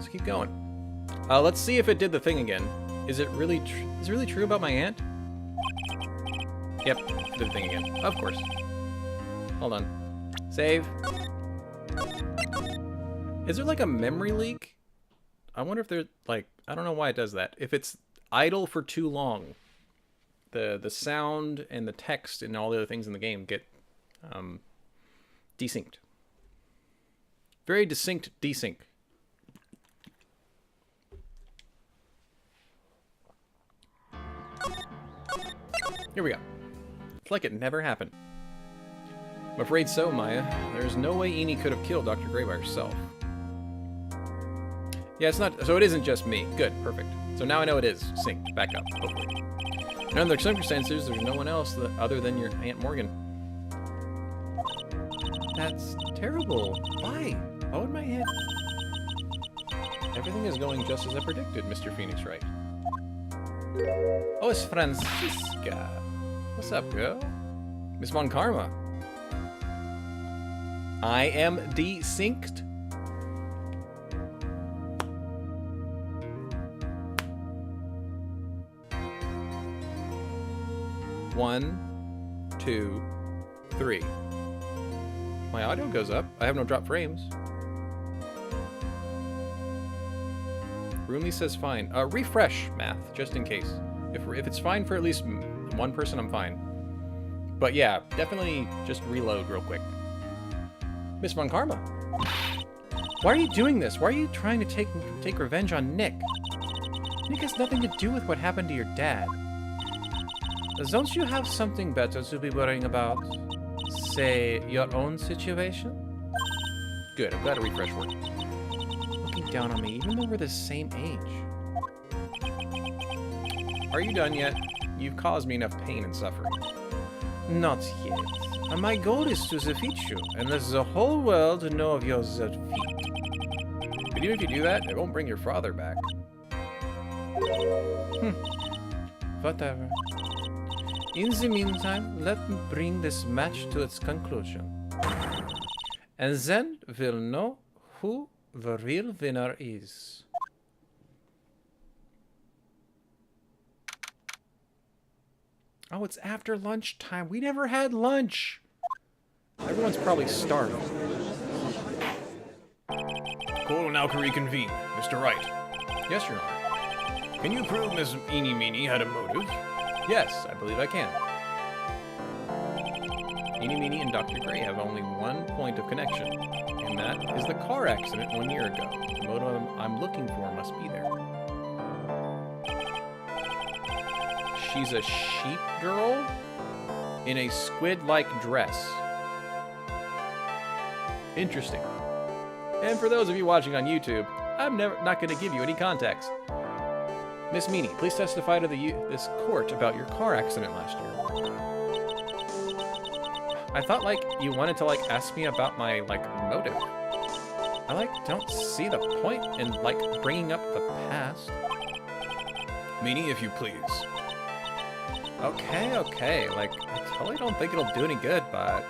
Let's keep going. Let's see if it did the thing again. Is it really true about my aunt? Yep, it did the thing again. Of course. Hold on. Save. Is there like a memory leak? I wonder if there's like, I don't know why it does that. If it's idle for too long, the sound and the text and all the other things in the game get desynced. Very distinct desync. Here we go. It's like it never happened. I'm afraid so, Maya. There's no way Eni could have killed Dr. Gray by herself. Yeah, it's not. So it isn't just me. Good, perfect. So now I know it is synced back up, hopefully. And under circumstances, there's no one else other than your Aunt Morgan. That's terrible. Why? Why would my aunt? Everything is going just as I predicted, Mr. Phoenix Wright. Oh, it's Francisca. What's up, girl? Miss Von Karma. I am desynced. One, two, three. My audio goes up. I have no drop frames. Rooney says fine. Refresh math, just in case. If it's fine for at least one person, I'm fine. But yeah, definitely just reload real quick. Miss Von Karma. Why are you doing this? Why are you trying to take revenge on Nick? Nick has nothing to do with what happened to your dad. Don't you have something better to be worrying about? Say, your own situation? Good, I'm glad a refresh worked. Looking down on me, even though we're the same age. Are you done yet? You've caused me enough pain and suffering. Not yet. And my goal is to defeat you, and let the whole world know of your defeat. But even if you do that, it won't bring your father back. Whatever. In the meantime, let me bring this match to its conclusion. And then we'll know who the real winner is. Oh, it's after lunchtime. We never had lunch. Everyone's probably starving. Court now can reconvene. Mr. Wright. Yes, Your Honor. Can you prove Miss Eeny Meeny had a motive? Yes, I believe I can. Eeny Meeny and Dr. Gray have only one point of connection, and that is the car accident 1 year ago. The motive I'm looking for must be there. She's a sheep girl in a squid-like dress. Interesting. And for those of you watching on YouTube, I'm not going to give you any context. Miss Meany, please testify to this court about your car accident last year. I thought, like, you wanted to, like, ask me about my, like, motive. I, like, don't see the point in, like, bringing up the past. Meany, if you please. Okay, like, I totally don't think it'll do any good, but...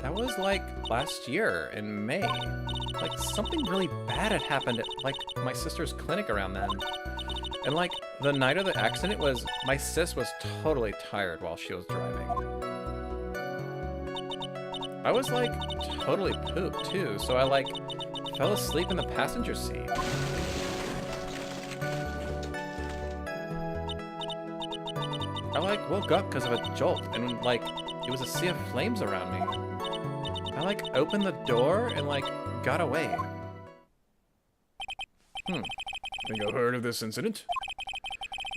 That was, like, last year in May. Like, something really bad had happened at, like, my sister's clinic around then. And, like, the night of the accident was... My sis was totally tired while she was driving. I was, like, totally pooped, too, so I, like, fell asleep in the passenger seat. I, like, woke up because of a jolt, and, like, it was a sea of flames around me. I, like, opened the door and, like, got away. Think I've heard of this incident?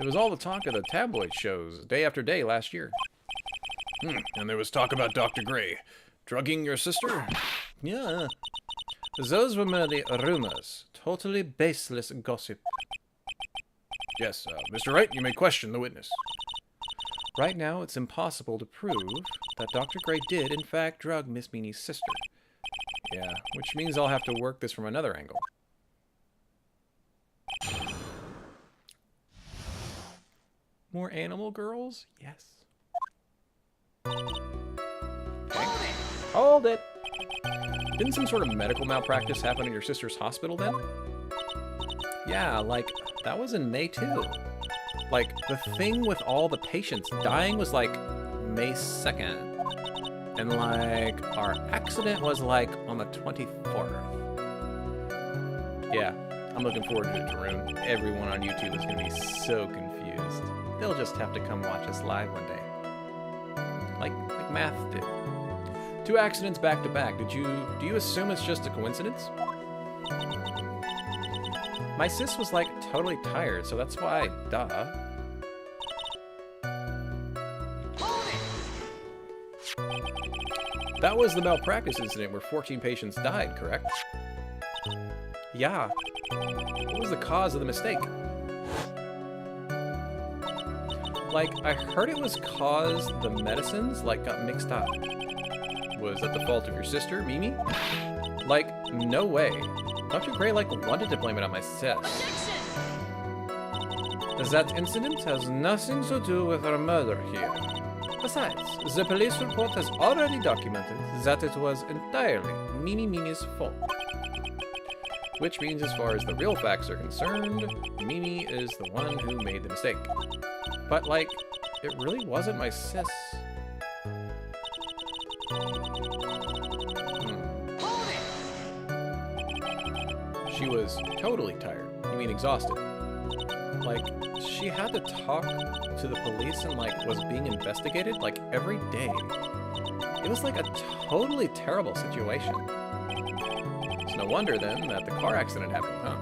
It was all the talk of the tabloid shows, day after day last year. And there was talk about Dr. Gray drugging your sister? Yeah. Those were merely rumors. Totally baseless gossip. Yes, Mr. Wright, you may question the witness. Right now, it's impossible to prove that Dr. Gray did, in fact, drug Miss Meany's sister. Yeah, which means I'll have to work this from another angle. More animal girls? Yes. Called it! Didn't some sort of medical malpractice happen in your sister's hospital then? Yeah, like, that was in May too. Like, the thing with all the patients dying was like May 2nd. And like, our accident was like on the 24th. Yeah, I'm looking forward to it, Tarun. Everyone on YouTube is gonna be so confused. They'll just have to come watch us live one day. Like Math did. 2 accidents back to back. Do you assume it's just a coincidence? My sis was like totally tired, so that's why, duh. That was the malpractice incident where 14 patients died, correct? Yeah. What was the cause of the mistake? Like, I heard it was cause the medicines, like, got mixed up. Was that the fault of your sister, Mimi? Like, no way. Dr. Gray, like, wanted to blame it on my sis. That incident has nothing to do with our murder here. Besides, the police report has already documented that it was entirely Mimi's fault. Which means, as far as the real facts are concerned, Mimi is the one who made the mistake. But, like, it really wasn't my sis. She was totally tired. You mean exhausted. Like, she had to talk to the police and, like, was being investigated, like, every day. It was, like, a totally terrible situation. It's no wonder, then, that the car accident happened, huh?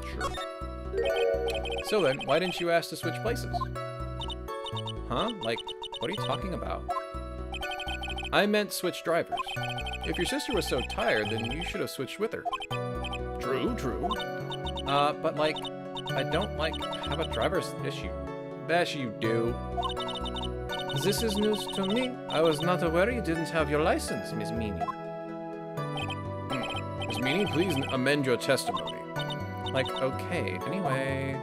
Sure. So then, why didn't you ask to switch places? Huh? Like, what are you talking about? I meant switch drivers. If your sister was so tired, then you should have switched with her. True, true. But like, I don't, like, have a driver's issue. Yes, you do. This is news to me. I was not aware you didn't have your license, Miss Meanie. Miss Meanie, please amend your testimony. Like, okay, anyway...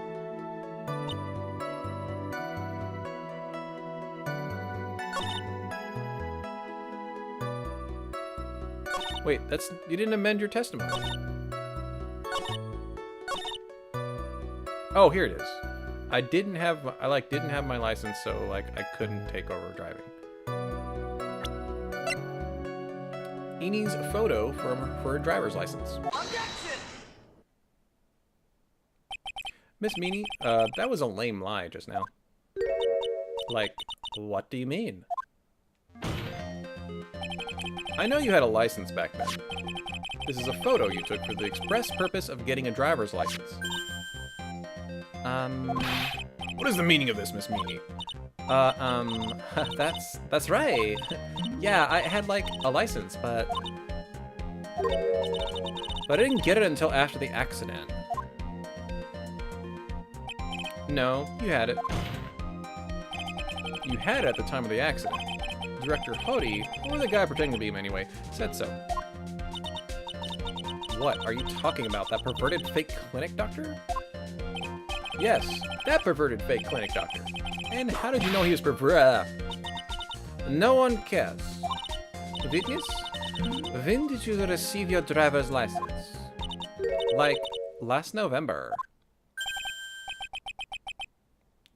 Wait, you didn't amend your testimony. Oh, here it is. I didn't have my license, so like I couldn't take over driving. Enie's photo for her driver's license. Miss Meanie, that was a lame lie just now. Like, what do you mean? I know you had a license back then. This is a photo you took for the express purpose of getting a driver's license. What is the meaning of this, Miss Meanie? That's right. Yeah, I had, like, a license, but I didn't get it until after the accident. No, you had it. You had it at the time of the accident. Director Hody, or the guy pretending to be him anyway, said so. What are you talking about? That perverted fake clinic doctor? Yes, that perverted fake clinic doctor. And how did you know he was perverted? No one cares. Witness? When did you receive your driver's license? Like, last November.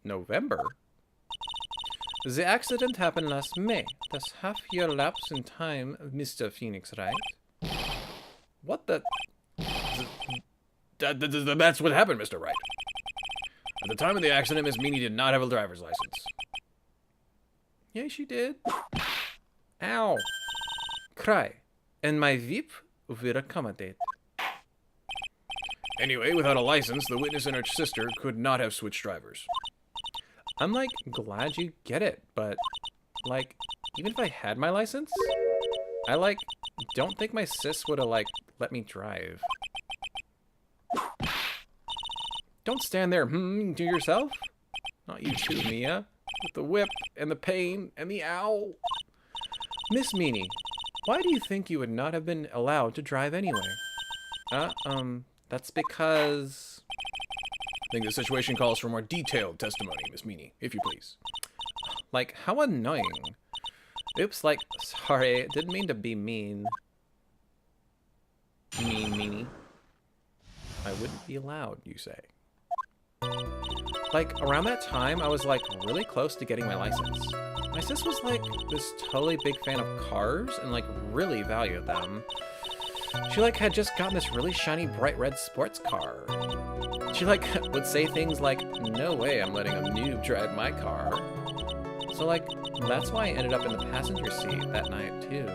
November? The accident happened last May. That's half-year lapse in time, Mr. Phoenix, right? What the... That's what happened, Mr. Wright. At the time of the accident, Miss Meanie did not have a driver's license. Yeah, she did. Ow. Cry. And my VIP will accommodate. Anyway, without a license, the witness and her sister could not have switched drivers. I'm, like, glad you get it, but, like, even if I had my license, I, like, don't think my sis would have, like, let me drive. Don't stand there, to yourself. Not you too, Mia. With the whip, and the pain, and the ow. Miss Meanie, why do you think you would not have been allowed to drive anyway? That's because... think the situation calls for more detailed testimony, Miss Meanie, if you please. Like, how annoying. Oops, like, sorry, didn't mean to be mean. Meanie. I wouldn't be allowed, you say. Like, around that time, I was, like, really close to getting my license. My sis was, like, this totally big fan of cars and, like, really valued them. She, like, had just gotten this really shiny, bright red sports car. She, like, would say things like, no way I'm letting a noob drive my car. So, like, that's why I ended up in the passenger seat that night, too.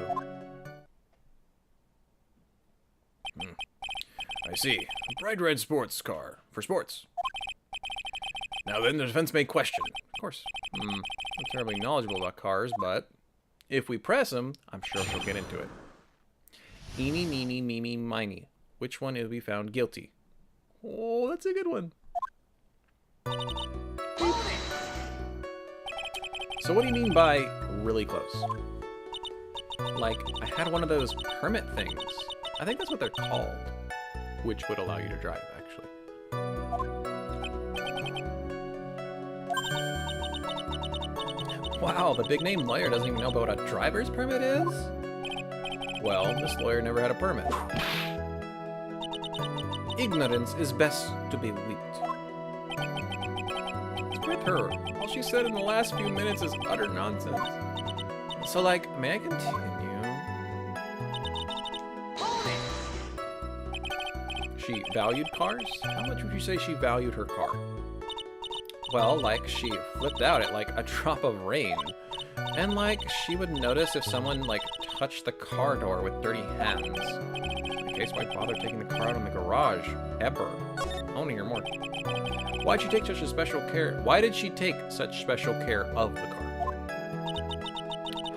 I see. A bright red sports car. For sports. Now then, the defense may question. Of course. Not terribly knowledgeable about cars, but if we press him, I'm sure he'll get into it. Eeny, meeny, meeny, miny. Which one is we found guilty? Oh, that's a good one. So what do you mean by really close? Like, I had one of those permit things. I think that's what they're called. Which would allow you to drive, actually. Wow, the big name lawyer doesn't even know about what a driver's permit is? Well, this lawyer never had a permit. Ignorance is best to be weak. With her, all she said in the last few minutes is utter nonsense. So, like, may I continue? She valued cars? How much would you say she valued her car? Well, like, she flipped out at, like, a drop of rain. And, like, she would notice if someone, like, touched the car door with dirty hands. In case, why bother taking the car out in the garage? Ever. I want to hear more. Why'd she take such a special care? Why did she take such special care of the car?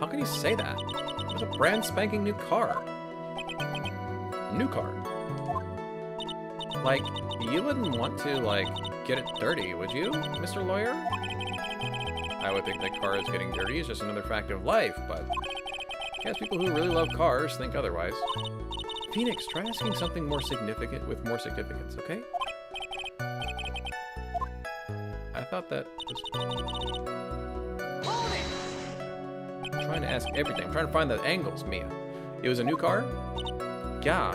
How can you say that? It was a brand spanking new car. New car. Like, you wouldn't want to, like, get it dirty, would you, Mr. Lawyer? I would think that cars getting dirty is just another fact of life, but I guess people who really love cars think otherwise. Phoenix, try asking something more significant with more significance, okay? I thought that was... I'm trying to ask everything. I'm trying to find the angles, Mia. It was a new car? Yeah.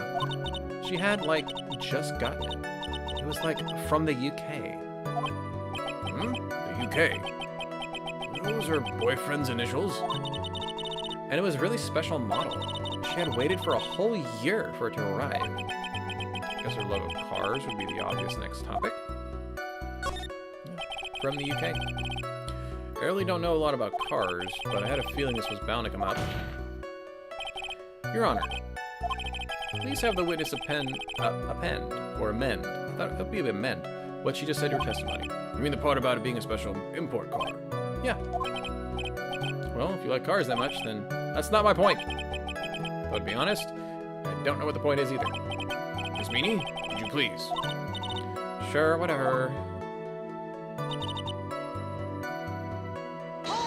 She had, like, just gotten it. It was, like, from the UK. The UK? Those are boyfriend's initials. And it was a really special model. She had waited for a whole year for it to arrive. I guess her love of cars would be the obvious next topic. From the UK. I really don't know a lot about cars, but I had a feeling this was bound to come up. Your Honor, please have the witness append, or amend. I thought it would be amend what she just said in her testimony. You mean the part about it being a special import car? Yeah. Well, if you like cars that much, then that's not my point. But to be honest, I don't know what the point is either. Miss Meanie, would you please? Sure, whatever. Okay.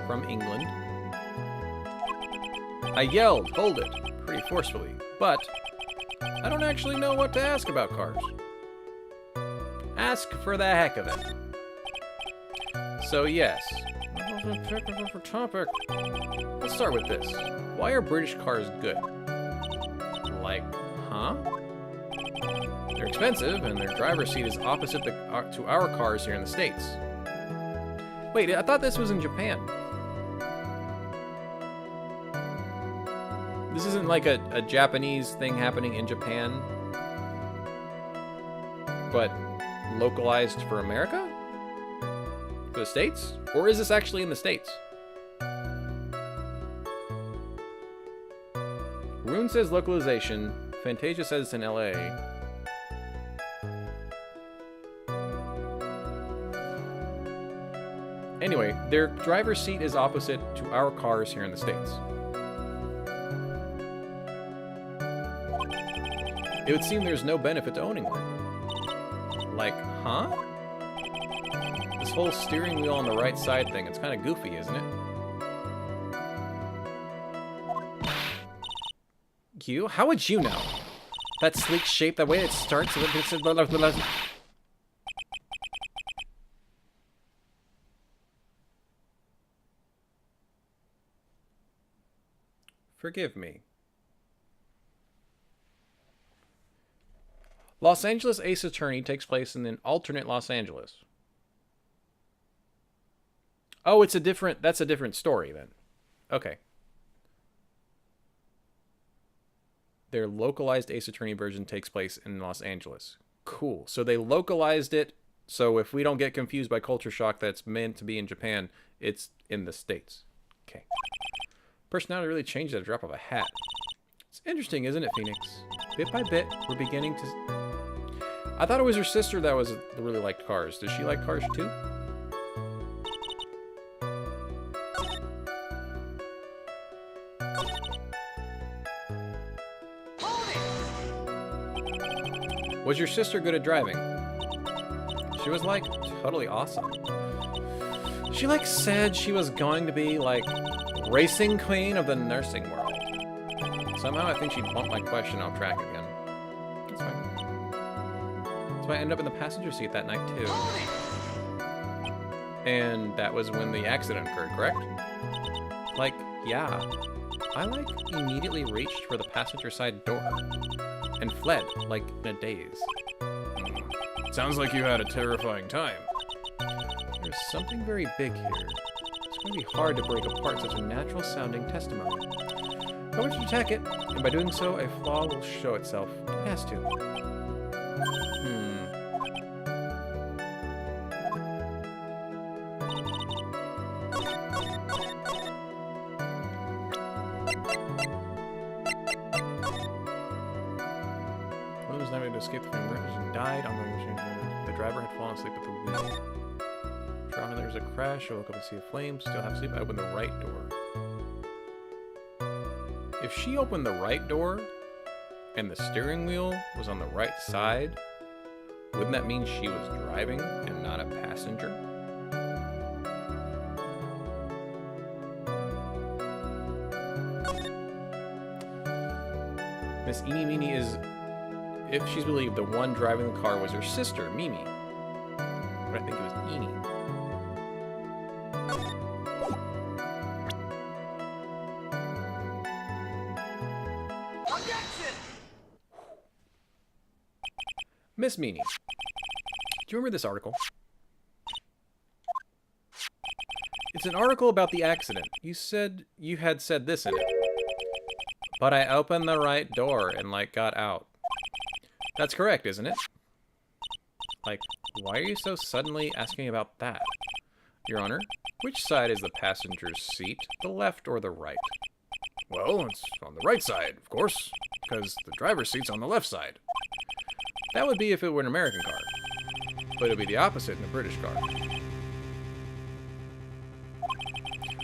From England. I yelled, hold it, pretty forcefully, but I don't actually know what to ask about cars. Ask for the heck of it. So yes, for topic. Let's start with this. Why are British cars good? Like, huh? They're expensive, and their driver's seat is opposite to our cars here in the States. Wait, I thought this was in Japan. This isn't like a Japanese thing happening in Japan, but localized for America? For the States? Or is this actually in the States? Rune says localization. Fantasia says it's in LA. Anyway, their driver's seat is opposite to our cars here in the States. It would seem there's no benefit to owning one. Like, huh? This whole steering wheel on the right side thing, it's kind of goofy, isn't it? You? How would you know? That sleek shape, the way it starts... Forgive me. Los Angeles Ace Attorney takes place in an alternate Los Angeles. Oh, that's a different story then. Okay. Their localized Ace Attorney version takes place in Los Angeles. Cool. So they localized it, so if we don't get confused by culture shock that's meant to be in Japan, it's in the States. Okay. Personality really changed at a drop of a hat. It's interesting, isn't it, Phoenix? Bit by bit, we're beginning to... I thought it was her sister that really liked cars. Does she like cars too? Was your sister good at driving? She was like totally awesome. She like said she was going to be like racing queen of the nursing world. Somehow I think she bumped my question off track again. That's fine. So I ended up in the passenger seat that night too. And that was when the accident occurred, correct? Like, yeah. I like immediately reached for the passenger side door and fled, like in a daze. Sounds like you had a terrifying time. There's something very big here. It's going to be hard to break apart such a natural-sounding testimony. I want you to attack it, and by doing so, a flaw will show itself. It has to. Escaped the flame and died. The driver had fallen asleep at the wheel. Drowned, there was a crash. I woke up and see a flame. Still half asleep. I opened the right door. If she opened the right door and the steering wheel was on the right side, wouldn't that mean she was driving and not a passenger? Miss Eenie Meenie is... If she's believed, the one driving the car was her sister, Mimi. But I think it was Eenie. Objection! Miss Meanie, do you remember this article? It's an article about the accident. You said you had said this in it. But I opened the right door and, like, got out. That's correct, isn't it? Like, why are you so suddenly asking about that? Your Honor, which side is the passenger's seat, the left or the right? Well, it's on the right side, of course, because the driver's seat's on the left side. That would be if it were an American car, but it would be the opposite in a British car.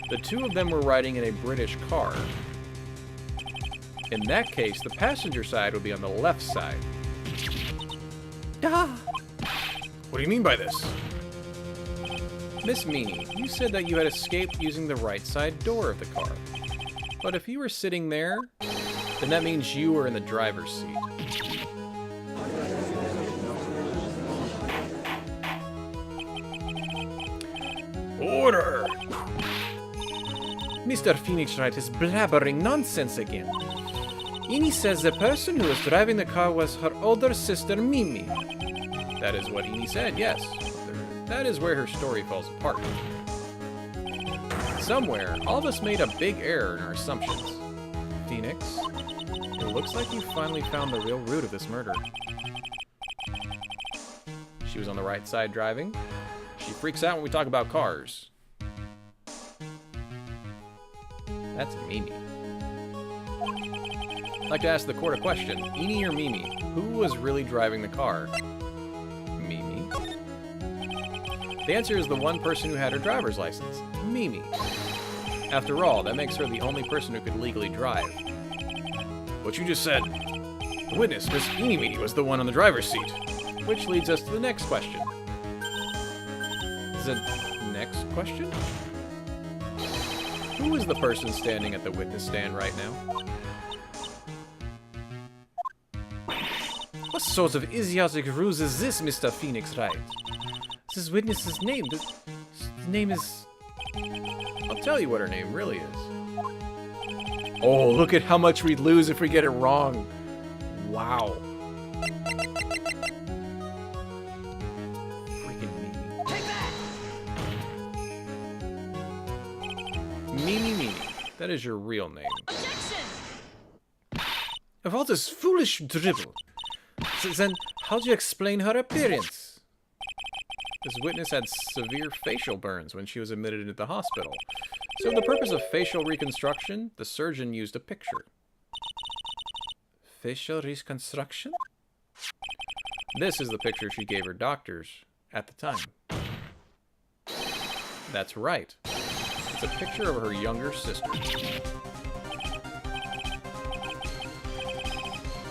The two of them were riding in a British car. In that case, the passenger side would be on the left side. Duh! What do you mean by this? Miss Meanie, you said that you had escaped using the right side door of the car. But if you were sitting there, then that means you were in the driver's seat. Order! Mr. Phoenix Wright is blabbering nonsense again. Eenie says the person who was driving the car was her older sister, Mimi. That is what Eenie said, yes. That is where her story falls apart. Somewhere, all of us made a big error in our assumptions. Phoenix, it looks like you finally found the real root of this murder. She was on the right side driving. She freaks out when we talk about cars. That's Mimi. I'd like to ask the court a question. Eenie or Mimi? Who was really driving the car? Mimi? The answer is the one person who had her driver's license. Mimi. After all, that makes her the only person who could legally drive. What you just said. The witness, Miss Eenie Meenie, was the one on the driver's seat. Which leads us to the next question. The next question? Who is the person standing at the witness stand right now? What sort of idiotic ruse is this, Mr. Phoenix Wright? This witness's name. His name is... I'll tell you what her name really is. Oh, look at how much we'd lose if we get it wrong. Wow. Freaking Mimi. Take that! Mimi. That is your real name. Objection! Of all this foolish dribble. Then, how do you explain her appearance? This witness had severe facial burns when she was admitted into the hospital. So for the purpose of facial reconstruction, the surgeon used a picture. Facial reconstruction? This is the picture she gave her doctors at the time. That's right. It's a picture of her younger sister.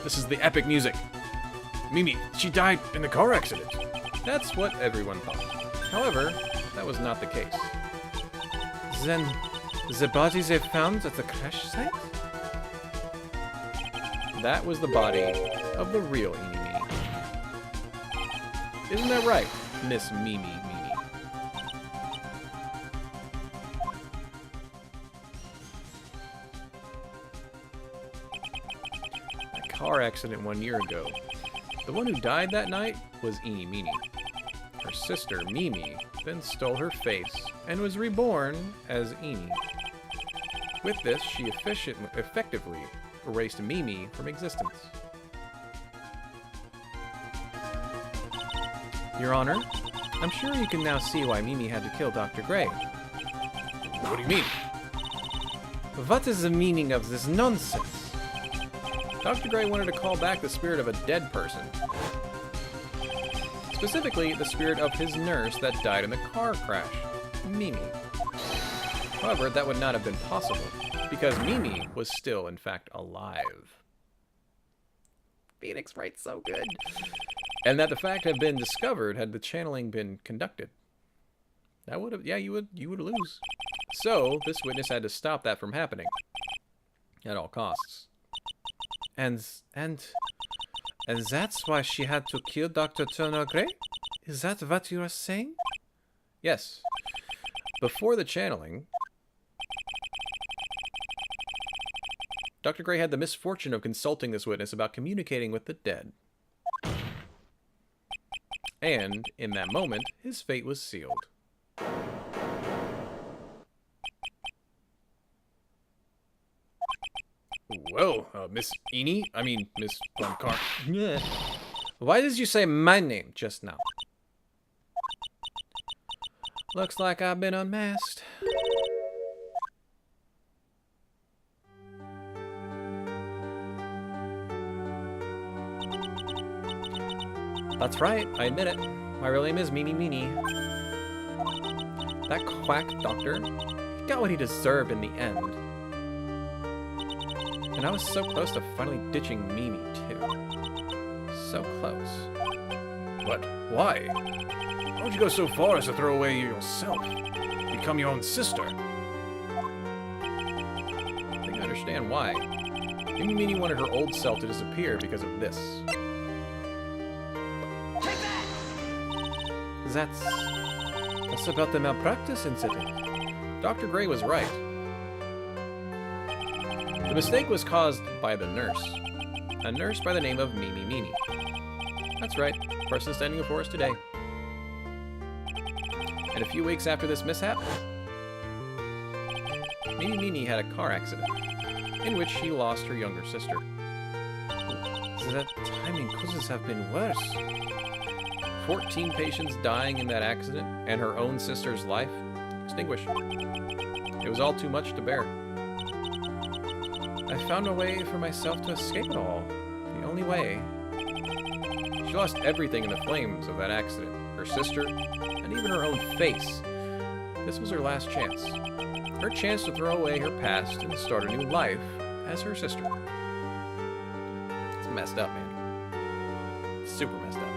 This is the epic music. Mimi, she died in the car accident. That's what everyone thought. However, that was not the case. Then, the body they found at the crash site? That was the body of the real Eenie Meenie. Isn't that right, Miss Mimi Meenie? That car accident 1 year ago. The one who died that night was Eenie Meenie. Her sister, Mimi, then stole her face and was reborn as Eenie. With this, she effectively erased Mimi from existence. Your Honor, I'm sure you can now see why Mimi had to kill Dr. Gray. What do you mean? What is the meaning of this nonsense? Dr. Gray wanted to call back the spirit of a dead person. Specifically, the spirit of his nurse that died in the car crash, Mimi. However, that would not have been possible, because Mimi was still, in fact, alive. Phoenix writes so good. And that the fact had been discovered had the channeling been conducted. That would have, yeah, you would lose. So, this witness had to stop that from happening. At all costs. And that's why she had to kill Dr. Turner Gray? Is that what you are saying? Yes. Before the channeling, Dr. Gray had the misfortune of consulting this witness about communicating with the dead. And, in that moment, his fate was sealed. Well, Miss Eenie? I mean, Miss Von Karma. Yeah. Why did you say my name just now? Looks like I've been unmasked. That's right, I admit it. My real name is Mimi Meenie. That quack doctor got what he deserved in the end. And I was so close to finally ditching Mimi, too. So close. But why? Why would you go so far as to throw away yourself? Become your own sister? I think I understand why. Mimi Meenie wanted her old self to disappear because of this. Take that! That's about the malpractice incident. Dr. Gray was right. The mistake was caused by the nurse. A nurse by the name of Mimi Meenie. That's right, person standing before us today. And a few weeks after this mishap, Mimi Meenie had a car accident, in which she lost her younger sister. That timing couldn't have been worse. 14 patients dying in that accident, and her own sister's life extinguished. It was all too much to bear. I found a way for myself to escape it all. The only way. She lost everything in the flames of that accident. Her sister, and even her own face. This was her last chance. Her chance to throw away her past and start a new life as her sister. It's messed up, man. Super messed up.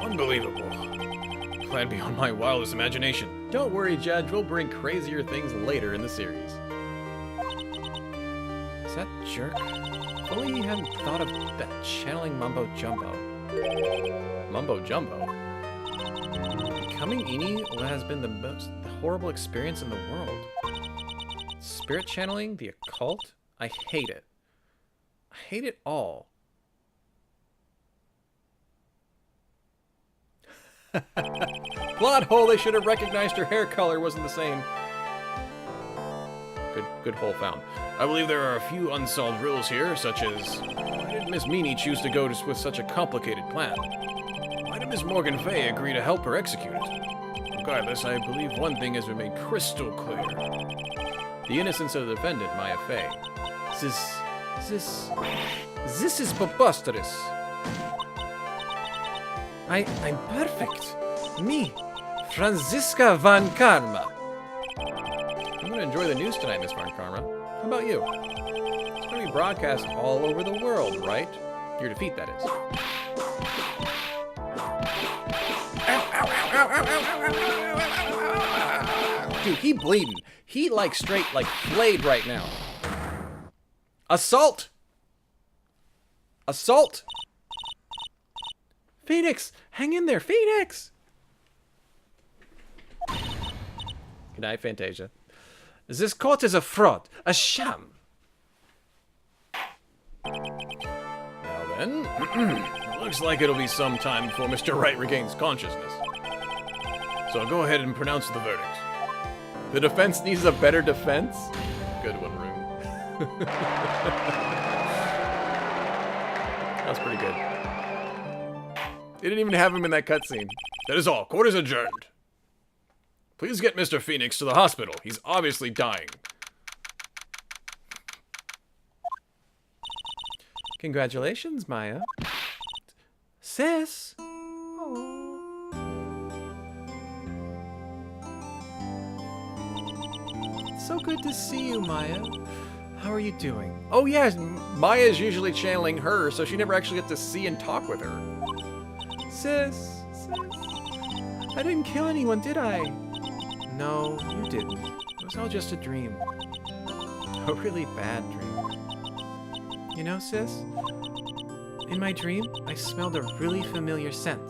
Unbelievable. Plan beyond my wildest imagination. Don't worry, Judge. We'll bring crazier things later in the series. Is that jerk? If only he hadn't thought of that channeling mumbo jumbo. Mumbo jumbo? Becoming Eenie has been the most horrible experience in the world. Spirit channeling? The occult? I hate it. I hate it all. Plot hole, they should have recognized her hair color wasn't the same. Good hole found. I believe there are a few unsolved riddles here, such as, why did Miss Meanie choose to go with such a complicated plan? Why did Miss Morgan Fay agree to help her execute it? Regardless, I believe one thing has been made crystal clear. The innocence of the defendant, Maya Fay. This is preposterous. I'm perfect. Me, Franziska von Karma. I'm gonna enjoy the news tonight, Miss Von Karma. How about you? It's gonna be broadcast all over the world, right? Your defeat, that is. Ow, ow, ow, ow, ow, ow, ow, ow, ow. Dude, he bleeding. He like straight like flayed right now. Assault! Assault! Phoenix! Hang in there, Phoenix! Good night, Fantasia. This court is a fraud, a sham. Now then, looks like it'll be some time before Mr. Wright regains consciousness. So I'll go ahead and pronounce the verdict. The defense needs a better defense? Good one, Room. That's pretty good. They didn't even have him in that cutscene. That is all. Court is adjourned. Please get Mr. Phoenix to the hospital. He's obviously dying. Congratulations, Maya. Sis. It's so good to see you, Maya. How are you doing? Oh, yes, Maya's usually channeling her, so she never actually gets to see and talk with her. Sis. I didn't kill anyone, did I? No, you didn't. It was all just a dream. A really bad dream. You know, sis? In my dream, I smelled a really familiar scent.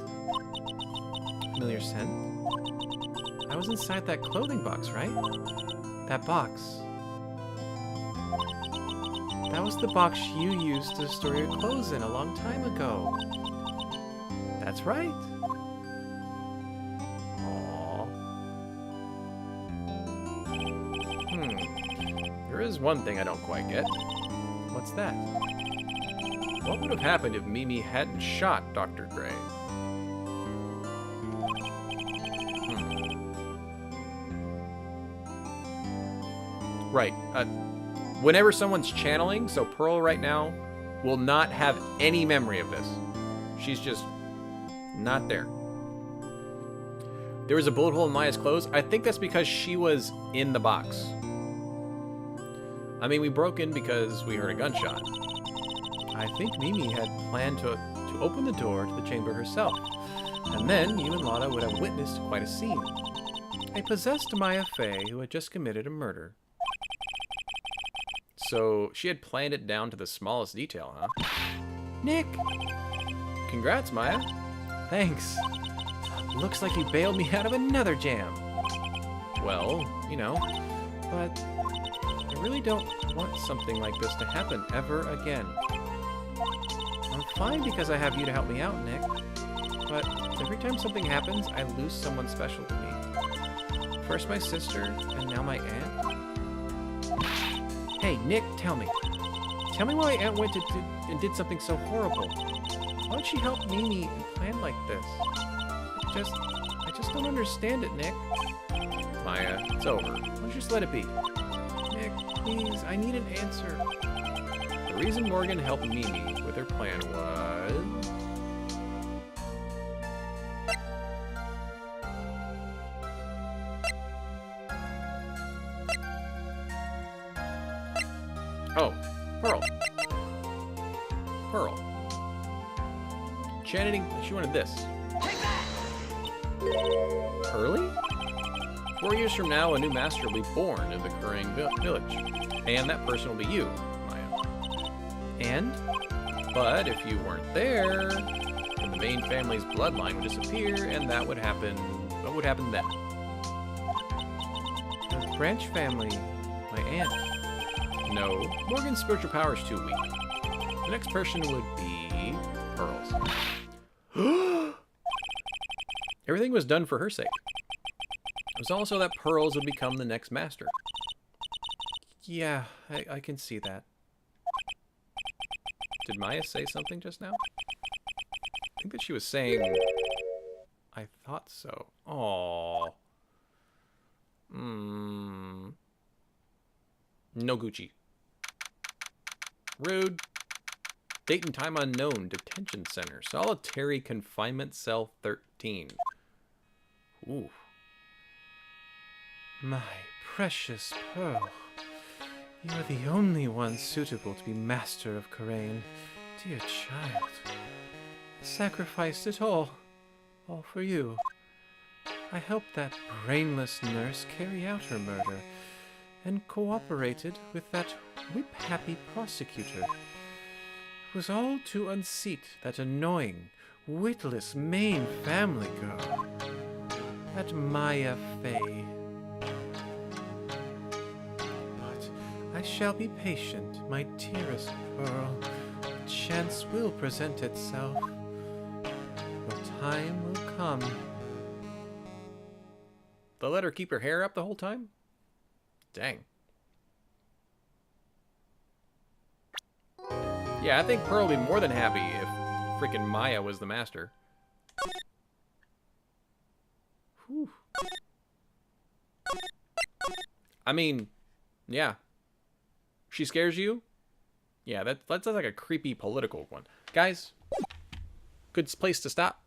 Familiar scent? I was inside that clothing box, right? That box. That was the box you used to store your clothes in a long time ago. That's right. There is one thing I don't quite get. What's that? What would have happened if Mimi hadn't shot Dr. Gray? Right. Whenever someone's channeling, so Pearl right now will not have any memory of this. She's just not there. There was a bullet hole in Maya's clothes. I think that's because she was in the box. I mean, we broke in because we heard a gunshot. I think Mimi had planned to open the door to the chamber herself. And then you and Lotta would have witnessed quite a scene. A possessed Maya Fey who had just committed a murder. So she had planned it down to the smallest detail, huh? Nick! Congrats, Maya. Thanks. Looks like you bailed me out of another jam. Well, you know, but I really don't want something like this to happen ever again. I'm fine because I have you to help me out, Nick. But every time something happens, I lose someone special to me. First my sister, and now my aunt. Hey, Nick, tell me. Tell me why Aunt went and did something so horrible. Why'd she help Mimi and plan like this? I just don't understand it, Nick. Maya, it's over. Why don't you just let it be? Nick, please, I need an answer. The reason Morgan helped Mimi with her plan was... Oh, Pearl. Chanting, she wanted this. Pearly? 4 years from now, a new master will be born in the Kurang village. And that person will be you, Maya. And? But if you weren't there, then the main family's bloodline would disappear, and that would happen... What would happen then? The branch family My aunt. No, Morgan's spiritual power is too weak. The next person would be Pearls. Everything was done for her sake. It was also that Pearls would become the next master. Yeah, I can see that. Did Maya say something just now? I think that she was saying... I thought so. Aww. No Gucci. Rude. Date and time unknown. Detention center. Solitary confinement cell 13. Ooh. My precious Pearl. You are the only one suitable to be master of Karain. Dear child. I sacrificed it all. All for you. I helped that brainless nurse carry out her murder, and cooperated with that whip-happy prosecutor. It was all to unseat that annoying, witless Maine family girl. That Maya Fey. But I shall be patient, my dearest Pearl. A chance will present itself. Your time will come. They let her keep her hair up the whole time? Dang. Yeah, I think Pearl would be more than happy if freaking Maya was the master. Whew. I mean, yeah. She scares you? Yeah, that's like a creepy political one. Guys, good place to stop.